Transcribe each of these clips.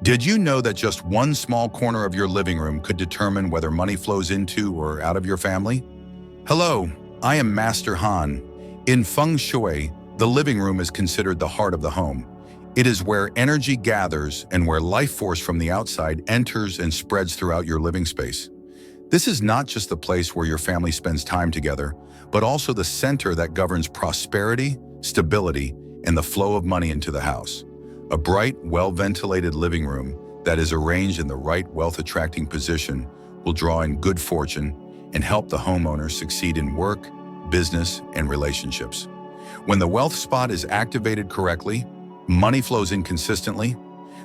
Did you know that just one small corner of your living room could determine whether money flows into or out of your family? Hello, I am Master Han. In Feng Shui, the living room is considered the heart of the home. It is where energy gathers and where life force from the outside enters and spreads throughout your living space. This is not just the place where your family spends time together, but also the center that governs prosperity, stability, and the flow of money into the house. A bright, well-ventilated living room that is arranged in the right wealth-attracting position will draw in good fortune and help the homeowner succeed in work, business, and relationships. When the wealth spot is activated correctly, money flows in consistently,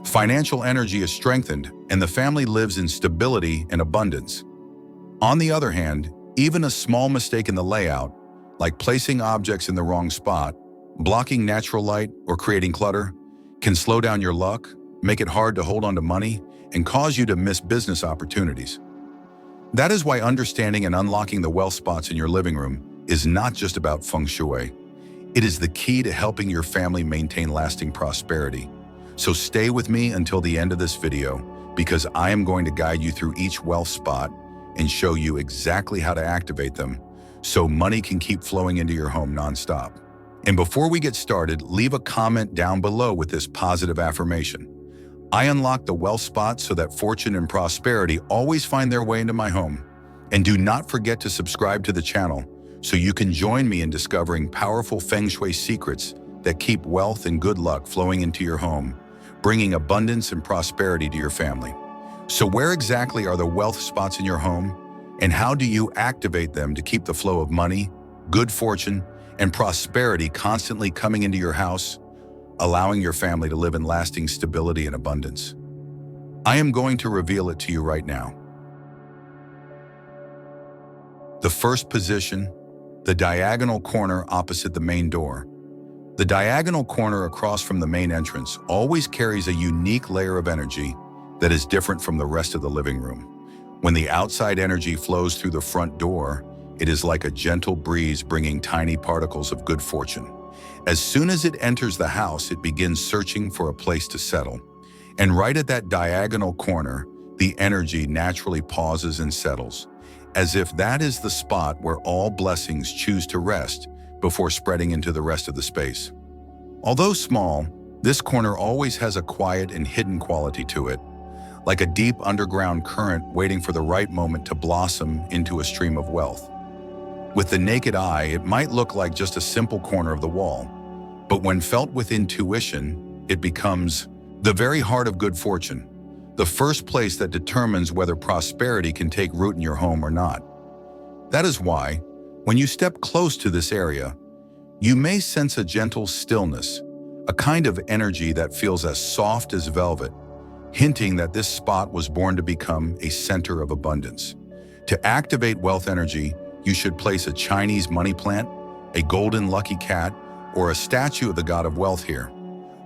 financial energy is strengthened, and the family lives in stability and abundance. On the other hand, even a small mistake in the layout, like placing objects in the wrong spot, blocking natural light, or creating clutter, can slow down your luck, make it hard to hold on to money, and cause you to miss business opportunities. That is why understanding and unlocking the wealth spots in your living room is not just about Feng Shui. It is the key to helping your family maintain lasting prosperity. So stay with me until the end of this video, because I am going to guide you through each wealth spot and show you exactly how to activate them so money can keep flowing into your home nonstop. And before we get started, leave a comment down below with this positive affirmation. I unlock the wealth spot so that fortune and prosperity always find their way into my home. And do not forget to subscribe to the channel so you can join me in discovering powerful Feng Shui secrets that keep wealth and good luck flowing into your home, bringing abundance and prosperity to your family. So where exactly are the wealth spots in your home, and how do you activate them to keep the flow of money, good fortune, and prosperity constantly coming into your house, allowing your family to live in lasting stability and abundance? I am going to reveal it to you right now. The first position, the diagonal corner opposite the main door. The diagonal corner across from the main entrance always carries a unique layer of energy that is different from the rest of the living room. When the outside energy flows through the front door, it is like a gentle breeze bringing tiny particles of good fortune. As soon as it enters the house, it begins searching for a place to settle. And right at that diagonal corner, the energy naturally pauses and settles, as if that is the spot where all blessings choose to rest before spreading into the rest of the space. Although small, this corner always has a quiet and hidden quality to it, like a deep underground current waiting for the right moment to blossom into a stream of wealth. With the naked eye, it might look like just a simple corner of the wall, but when felt with intuition, it becomes the very heart of good fortune, the first place that determines whether prosperity can take root in your home or not. That is why, when you step close to this area, you may sense a gentle stillness, a kind of energy that feels as soft as velvet, hinting that this spot was born to become a center of abundance. To activate wealth energy, you should place a Chinese money plant, a golden lucky cat, or a statue of the god of wealth here.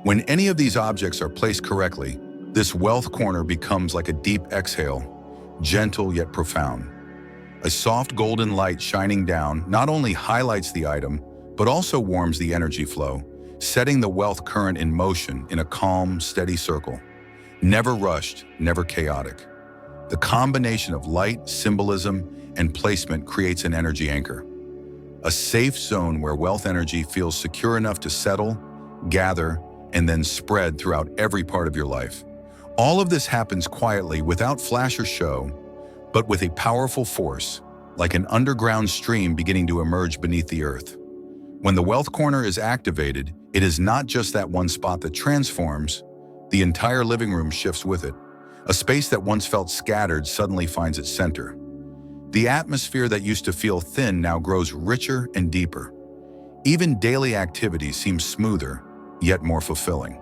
When any of these objects are placed correctly, this wealth corner becomes like a deep exhale, gentle yet profound. A soft golden light shining down not only highlights the item, but also warms the energy flow, setting the wealth current in motion in a calm, steady circle. Never rushed, never chaotic. The combination of light, symbolism, and placement creates an energy anchor. A safe zone where wealth energy feels secure enough to settle, gather, and then spread throughout every part of your life. All of this happens quietly, without flash or show, but with a powerful force, like an underground stream beginning to emerge beneath the earth. When the wealth corner is activated, it is not just that one spot that transforms. The entire living room shifts with it. A space that once felt scattered suddenly finds its center. The atmosphere that used to feel thin now grows richer and deeper. Even daily activities seem smoother, yet more fulfilling.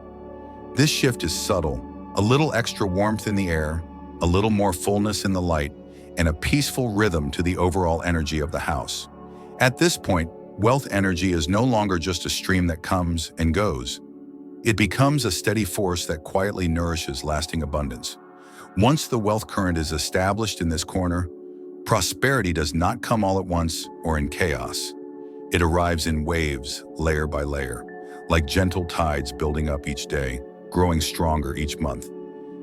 This shift is subtle, a little extra warmth in the air, a little more fullness in the light, and a peaceful rhythm to the overall energy of the house. At this point, wealth energy is no longer just a stream that comes and goes. It becomes a steady force that quietly nourishes lasting abundance. Once the wealth current is established in this corner, prosperity does not come all at once or in chaos. It arrives in waves, layer by layer, like gentle tides building up each day, growing stronger each month.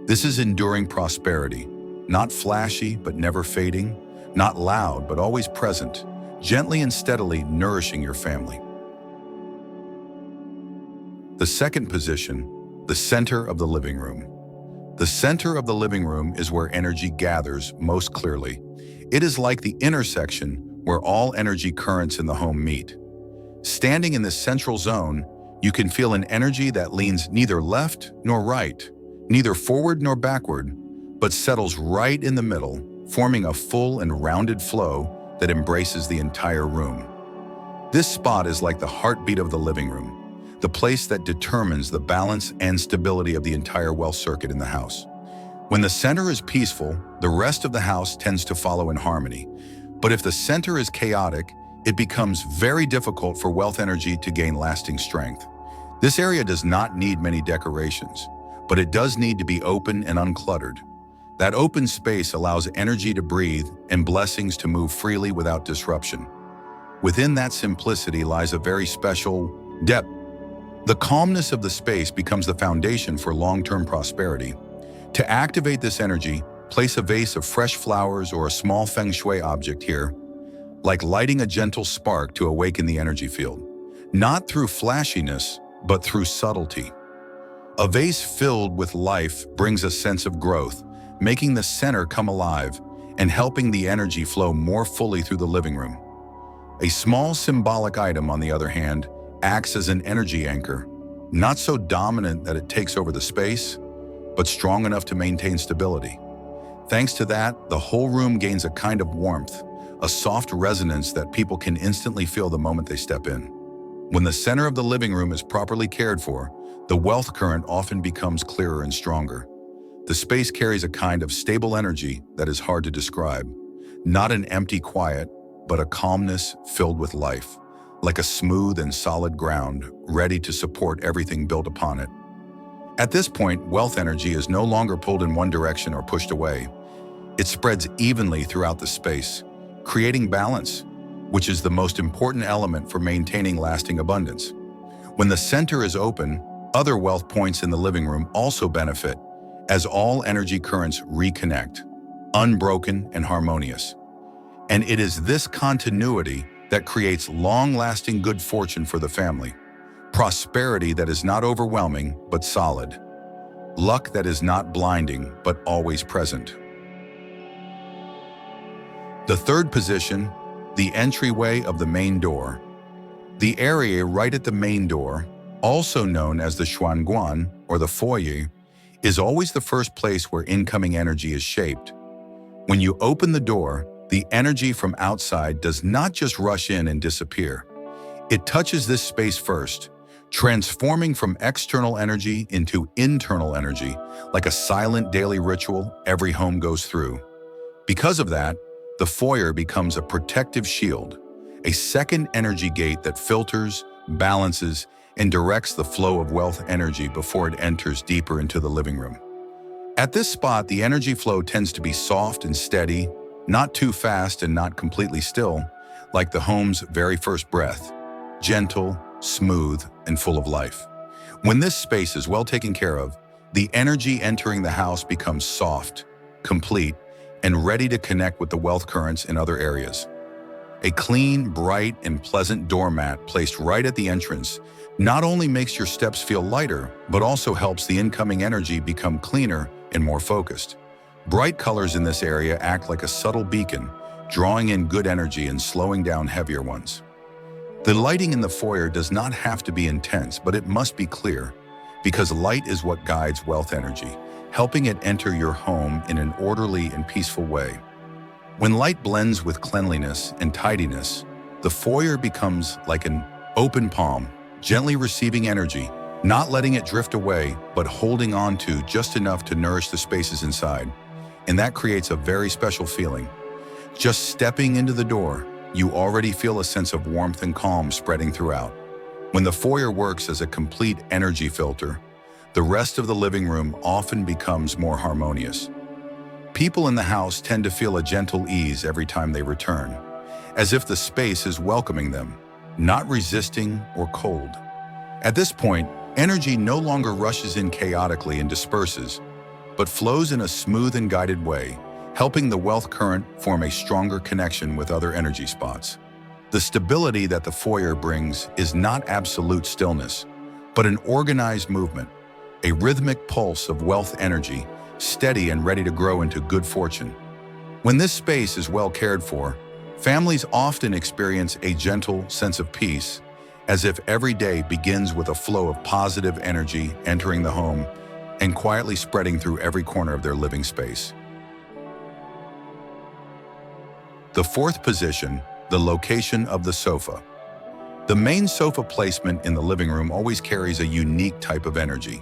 This is enduring prosperity, not flashy but never fading, not loud but always present, gently and steadily nourishing your family. The second position, the center of the living room. The center of the living room is where energy gathers most clearly. It is like the intersection where all energy currents in the home meet. Standing in this central zone, you can feel an energy that leans neither left nor right, neither forward nor backward, but settles right in the middle, forming a full and rounded flow that embraces the entire room. This spot is like the heartbeat of the living room, the place that determines the balance and stability of the entire wealth circuit in the house. When the center is peaceful, the rest of the house tends to follow in harmony. But if the center is chaotic, it becomes very difficult for wealth energy to gain lasting strength. This area does not need many decorations, but it does need to be open and uncluttered. That open space allows energy to breathe and blessings to move freely without disruption. Within that simplicity lies a very special depth. The calmness of the space becomes the foundation for long-term prosperity. To activate this energy, place a vase of fresh flowers or a small Feng Shui object here, like lighting a gentle spark to awaken the energy field, not through flashiness, but through subtlety. A vase filled with life brings a sense of growth, making the center come alive and helping the energy flow more fully through the living room. A small symbolic item, on the other hand, acts as an energy anchor, not so dominant that it takes over the space, but strong enough to maintain stability. Thanks to that, the whole room gains a kind of warmth, a soft resonance that people can instantly feel the moment they step in. When the center of the living room is properly cared for, the wealth current often becomes clearer and stronger. The space carries a kind of stable energy that is hard to describe, not an empty quiet, but a calmness filled with life, like a smooth and solid ground, ready to support everything built upon it. At this point, wealth energy is no longer pulled in one direction or pushed away. It spreads evenly throughout the space, creating balance, which is the most important element for maintaining lasting abundance. When the center is open, other wealth points in the living room also benefit, as all energy currents reconnect, unbroken and harmonious. And it is this continuity that creates long-lasting good fortune for the family, prosperity that is not overwhelming but solid, luck that is not blinding but always present. The third position, the entryway of the main door. The area right at the main door, also known as the xuanguan or the foyer, is always the first place where incoming energy is shaped. When you open the door, the energy from outside does not just rush in and disappear. It touches this space first, transforming from external energy into internal energy, like a silent daily ritual every home goes through. Because of that, the foyer becomes a protective shield, a second energy gate that filters, balances, and directs the flow of wealth energy before it enters deeper into the living room. At this spot, the energy flow tends to be soft and steady, not too fast and not completely still, like the home's very first breath, gentle, smooth, and full of life. When this space is well taken care of, the energy entering the house becomes soft, complete, and ready to connect with the wealth currents in other areas. A clean, bright, and pleasant doormat placed right at the entrance not only makes your steps feel lighter, but also helps the incoming energy become cleaner and more focused. Bright colors in this area act like a subtle beacon, drawing in good energy and slowing down heavier ones. The lighting in the foyer does not have to be intense, but it must be clear, because light is what guides wealth energy, helping it enter your home in an orderly and peaceful way. When light blends with cleanliness and tidiness, the foyer becomes like an open palm, gently receiving energy, not letting it drift away, but holding on to just enough to nourish the spaces inside. And that creates a very special feeling. Just stepping into the door, you already feel a sense of warmth and calm spreading throughout. When the foyer works as a complete energy filter, the rest of the living room often becomes more harmonious. People in the house tend to feel a gentle ease every time they return, as if the space is welcoming them, not resisting or cold. At this point, energy no longer rushes in chaotically and disperses, but flows in a smooth and guided way, helping the wealth current form a stronger connection with other energy spots. The stability that the foyer brings is not absolute stillness, but an organized movement, a rhythmic pulse of wealth energy, steady and ready to grow into good fortune. When this space is well cared for, families often experience a gentle sense of peace, as if every day begins with a flow of positive energy entering the home and quietly spreading through every corner of their living space. The fourth position, the location of the sofa. The main sofa placement in the living room always carries a unique type of energy,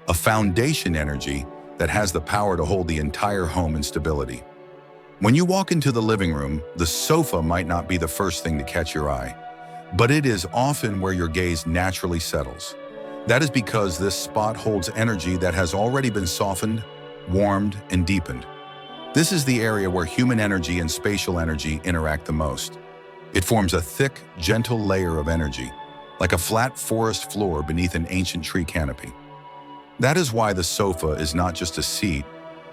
a foundation energy that has the power to hold the entire home in stability. When you walk into the living room, the sofa might not be the first thing to catch your eye, but it is often where your gaze naturally settles. That is because this spot holds energy that has already been softened, warmed, and deepened. This is the area where human energy and spatial energy interact the most. It forms a thick, gentle layer of energy, like a flat forest floor beneath an ancient tree canopy. That is why the sofa is not just a seat,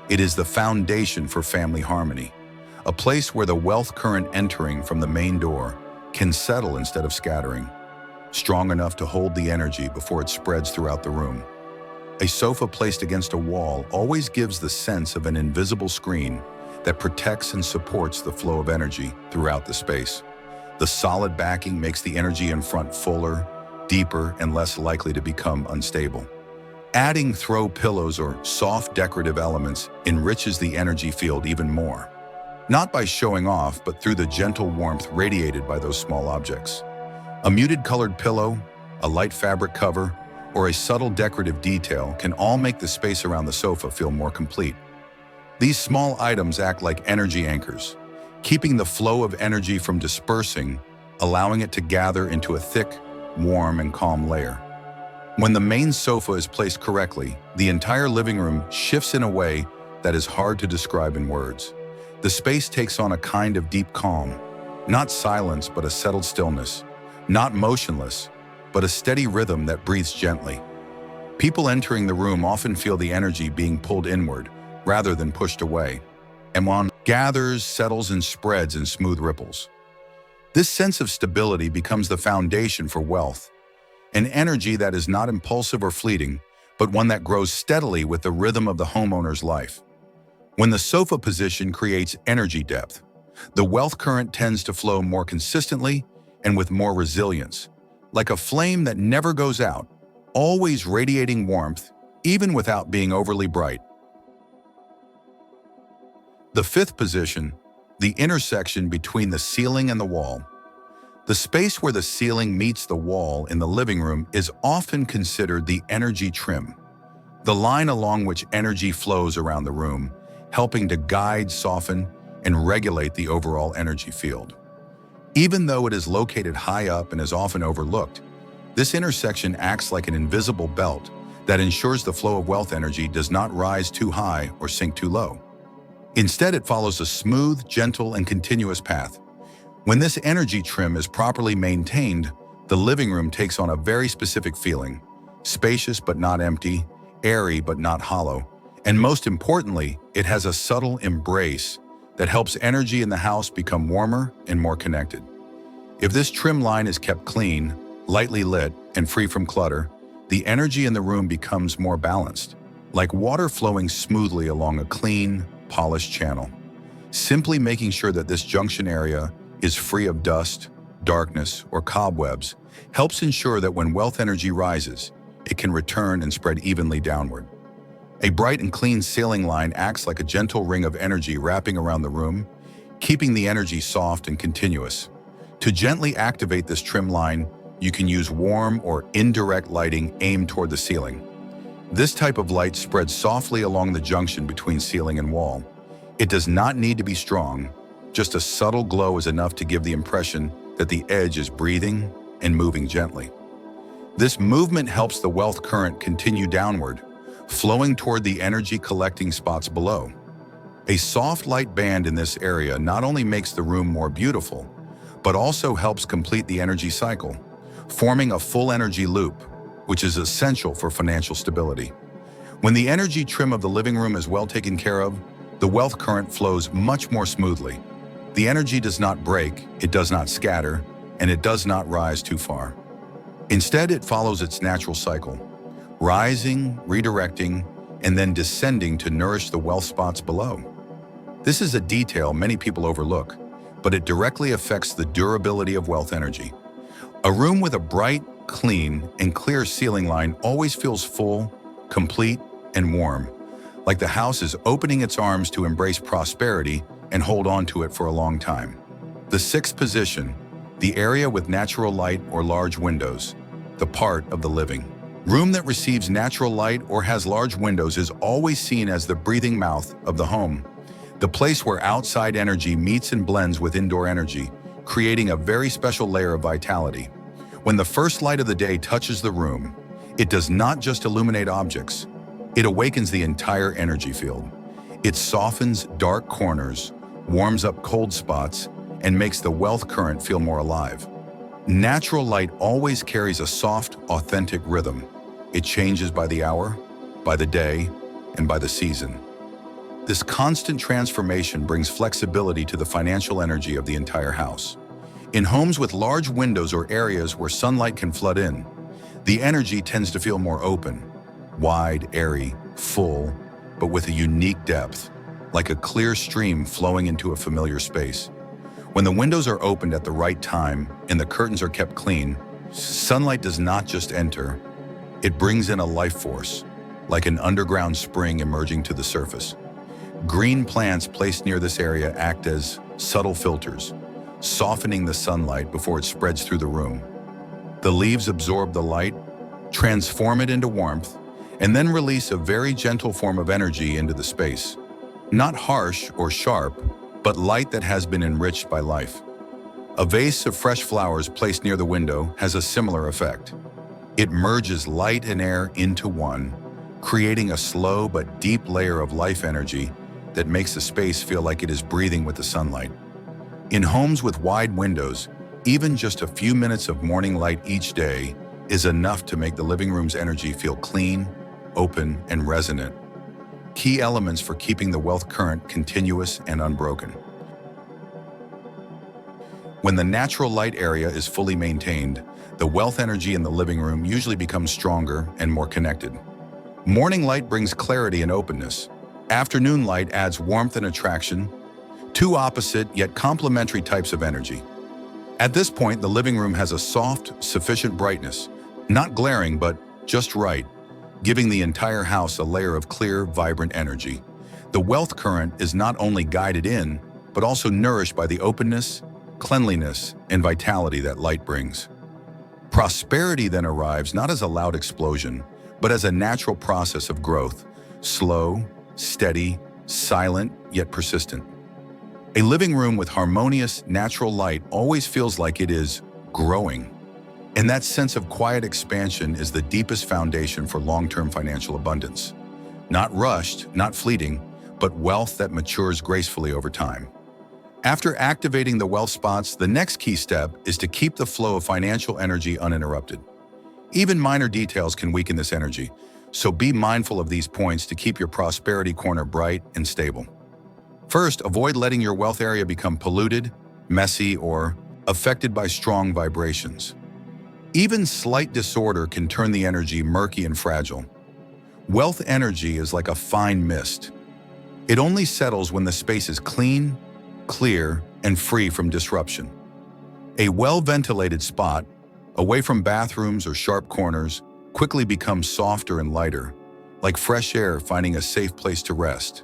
it is the foundation for family harmony, a place where the wealth current entering from the main door can settle instead of scattering, strong enough to hold the energy before it spreads throughout the room. A sofa placed against a wall always gives the sense of an invisible screen that protects and supports the flow of energy throughout the space. The solid backing makes the energy in front fuller, deeper, and less likely to become unstable. Adding throw pillows or soft decorative elements enriches the energy field even more, not by showing off, but through the gentle warmth radiated by those small objects. A muted colored pillow, a light fabric cover, or a subtle decorative detail can all make the space around the sofa feel more complete. These small items act like energy anchors, keeping the flow of energy from dispersing, allowing it to gather into a thick, warm, and calm layer. When the main sofa is placed correctly, the entire living room shifts in a way that is hard to describe in words. The space takes on a kind of deep calm, not silence but a settled stillness, not motionless, but a steady rhythm that breathes gently. People entering the room often feel the energy being pulled inward rather than pushed away, and one gathers, settles, and spreads in smooth ripples. This sense of stability becomes the foundation for wealth, an energy that is not impulsive or fleeting, but one that grows steadily with the rhythm of the homeowner's life. When the sofa position creates energy depth, the wealth current tends to flow more consistently and with more resilience, like a flame that never goes out, always radiating warmth, even without being overly bright. The fifth position, the intersection between the ceiling and the wall. The space where the ceiling meets the wall in the living room is often considered the energy trim, the line along which energy flows around the room, helping to guide, soften, and regulate the overall energy field. Even though it is located high up and is often overlooked, this intersection acts like an invisible belt that ensures the flow of wealth energy does not rise too high or sink too low. Instead, it follows a smooth, gentle, and continuous path. When this energy trim is properly maintained, the living room takes on a very specific feeling, spacious but not empty, airy but not hollow, and most importantly, it has a subtle embrace that helps energy in the house become warmer and more connected. If this trim line is kept clean, lightly lit, and free from clutter, the energy in the room becomes more balanced, like water flowing smoothly along a clean, polished channel. Simply making sure that this junction area is free of dust, darkness, or cobwebs helps ensure that when wealth energy rises, it can return and spread evenly downward. A bright and clean ceiling line acts like a gentle ring of energy wrapping around the room, keeping the energy soft and continuous. To gently activate this trim line, you can use warm or indirect lighting aimed toward the ceiling. This type of light spreads softly along the junction between ceiling and wall. It does not need to be strong, just a subtle glow is enough to give the impression that the edge is breathing and moving gently. This movement helps the wealth current continue downward, flowing toward the energy collecting spots below. A soft light band in this area not only makes the room more beautiful, but also helps complete the energy cycle, forming a full energy loop, which is essential for financial stability. When the energy trim of the living room is well taken care of, the wealth current flows much more smoothly. The energy does not break, it does not scatter, and it does not rise too far. Instead, it follows its natural cycle, rising, redirecting, and then descending to nourish the wealth spots below. This is a detail many people overlook, but it directly affects the durability of wealth energy. A room with a bright, clean, and clear ceiling line always feels full, complete, and warm, like the house is opening its arms to embrace prosperity and hold on to it for a long time. The sixth position, the area with natural light or large windows, the part of the living room that receives natural light or has large windows is always seen as the breathing mouth of the home, the place where outside energy meets and blends with indoor energy, creating a very special layer of vitality. When the first light of the day touches the room, it does not just illuminate objects, it awakens the entire energy field. It softens dark corners, warms up cold spots, and makes the wealth current feel more alive. Natural light always carries a soft, authentic rhythm. It changes by the hour, by the day, and by the season. This constant transformation brings flexibility to the financial energy of the entire house. In homes with large windows or areas where sunlight can flood in, the energy tends to feel more open, wide, airy, full, but with a unique depth, like a clear stream flowing into a familiar space. When the windows are opened at the right time and the curtains are kept clean, sunlight does not just enter, it brings in a life force, like an underground spring emerging to the surface. Green plants placed near this area act as subtle filters, softening the sunlight before it spreads through the room. The leaves absorb the light, transform it into warmth, and then release a very gentle form of energy into the space. Not harsh or sharp, but light that has been enriched by life. A vase of fresh flowers placed near the window has a similar effect. It merges light and air into one, creating a slow but deep layer of life energy that makes the space feel like it is breathing with the sunlight. In homes with wide windows, even just a few minutes of morning light each day is enough to make the living room's energy feel clean, open, and resonant. Key elements for keeping the wealth current continuous and unbroken. When the natural light area is fully maintained, the wealth energy in the living room usually becomes stronger and more connected. Morning light brings clarity and openness. Afternoon light adds warmth and attraction, two opposite yet complementary types of energy. At this point, the living room has a soft, sufficient brightness, not glaring but just right, giving the entire house a layer of clear, vibrant energy. The wealth current is not only guided in, but also nourished by the openness, cleanliness, and vitality that light brings. Prosperity then arrives not as a loud explosion, but as a natural process of growth, slow, steady, silent, yet persistent. A living room with harmonious, natural light always feels like it is growing. And that sense of quiet expansion is the deepest foundation for long-term financial abundance. Not rushed, not fleeting, but wealth that matures gracefully over time. After activating the wealth spots, the next key step is to keep the flow of financial energy uninterrupted. Even minor details can weaken this energy, so be mindful of these points to keep your prosperity corner bright and stable. First, avoid letting your wealth area become polluted, messy, or affected by strong vibrations. Even slight disorder can turn the energy murky and fragile. Wealth energy is like a fine mist. It only settles when the space is clean, clear, and free from disruption. A well-ventilated spot, away from bathrooms or sharp corners, quickly becomes softer and lighter, like fresh air finding a safe place to rest.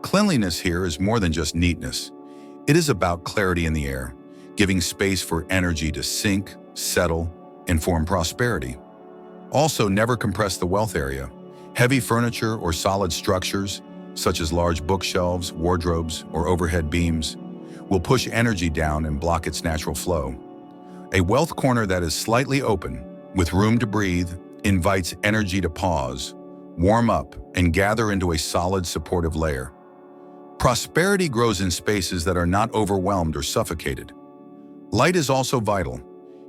Cleanliness here is more than just neatness. It is about clarity in the air, giving space for energy to sink, settle, and form prosperity. Also, never compress the wealth area. Heavy furniture or solid structures, such as large bookshelves, wardrobes, or overhead beams, will push energy down and block its natural flow. A wealth corner that is slightly open, with room to breathe, invites energy to pause, warm up, and gather into a solid, supportive layer. Prosperity grows in spaces that are not overwhelmed or suffocated. Light is also vital.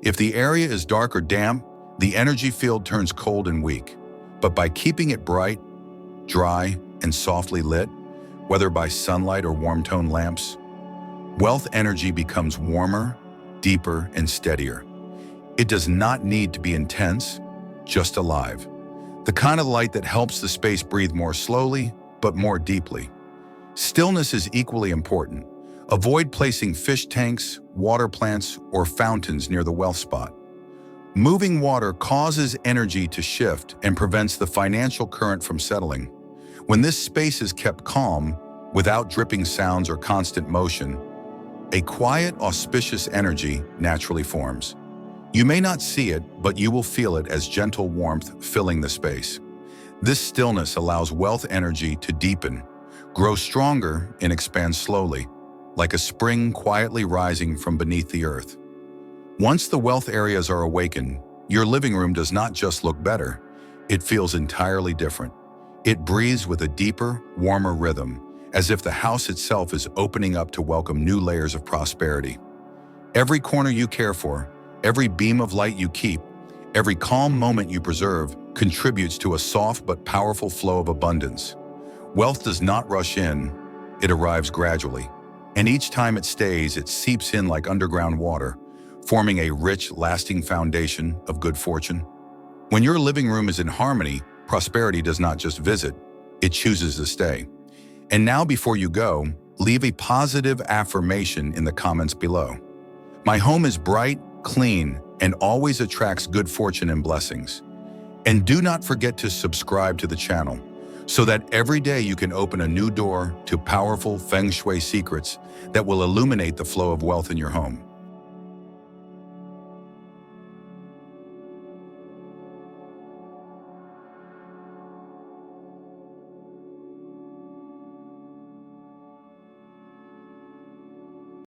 If the area is dark or damp, the energy field turns cold and weak. But by keeping it bright, dry, and softly lit, whether by sunlight or warm-tone lamps, wealth energy becomes warmer, deeper, and steadier. It does not need to be intense, just alive. The kind of light that helps the space breathe more slowly, but more deeply. Stillness is equally important. Avoid placing fish tanks, water plants, or fountains near the wealth spot. Moving water causes energy to shift and prevents the financial current from settling. When this space is kept calm, without dripping sounds or constant motion, a quiet, auspicious energy naturally forms. You may not see it, but you will feel it as gentle warmth filling the space. This stillness allows wealth energy to deepen, grow stronger, and expand slowly, like a spring quietly rising from beneath the earth. Once the wealth areas are awakened, your living room does not just look better, it feels entirely different. It breathes with a deeper, warmer rhythm, as if the house itself is opening up to welcome new layers of prosperity. Every corner you care for, every beam of light you keep, every calm moment you preserve contributes to a soft but powerful flow of abundance. Wealth does not rush in, it arrives gradually. And each time it stays, it seeps in like underground water, forming a rich, lasting foundation of good fortune. When your living room is in harmony, prosperity does not just visit, it chooses to stay. And now, before you go, leave a positive affirmation in the comments below. My home is bright, clean, and always attracts good fortune and blessings. And do not forget to subscribe to the channel, so that every day you can open a new door to powerful Feng Shui secrets that will illuminate the flow of wealth in your home.